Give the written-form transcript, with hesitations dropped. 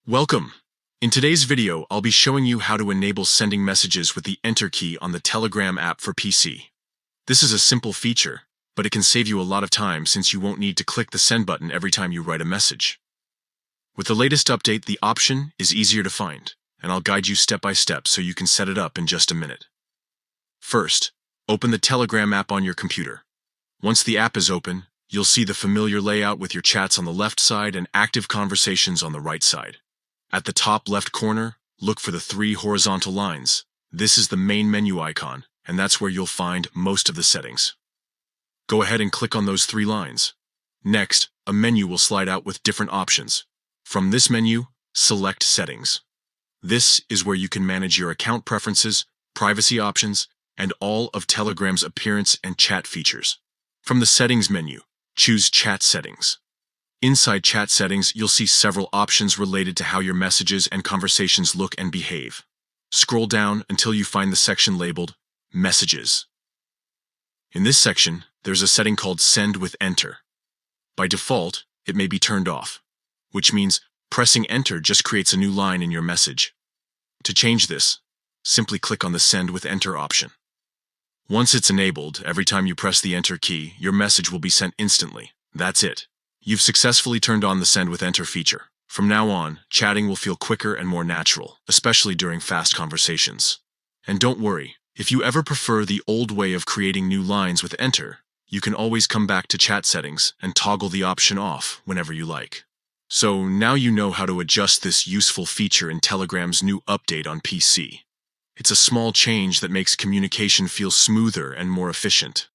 Welcome! In today's video, I'll be showing you how to enable sending messages with the Enter key on the Telegram app for PC. This is a simple feature, but it can save you a lot of time since you won't need to click the send button every time you write a message. With the latest update, the option is easier to find, and I'll guide you step by step so you can set it up in just a minute. First, open the Telegram app on your computer. Once the app is open, you'll see the familiar layout with your chats on the left side and active conversations on the right side. At the top left corner, look for the three horizontal lines. This is the main menu icon, and that's where you'll find most of the settings. Go ahead and click on those three lines. Next, a menu will slide out with different options. From this menu, select Settings. This is where you can manage your account preferences, privacy options, and all of Telegram's appearance and chat features. From the Settings menu, choose Chat Settings. Inside Chat Settings, you'll see several options related to how your messages and conversations look and behave. Scroll down until you find the section labeled Messages. In this section, there's a setting called Send with Enter. By default, it may be turned off, which means pressing Enter just creates a new line in your message. To change this, simply click on the Send with Enter option. Once it's enabled, every time you press the Enter key, your message will be sent instantly. That's it. You've successfully turned on the Send with Enter feature. From now on, chatting will feel quicker and more natural, especially during fast conversations. And don't worry, if you ever prefer the old way of creating new lines with Enter, you can always come back to Chat Settings and toggle the option off whenever you like. So now you know how to adjust this useful feature in Telegram's new update on PC. It's a small change that makes communication feel smoother and more efficient.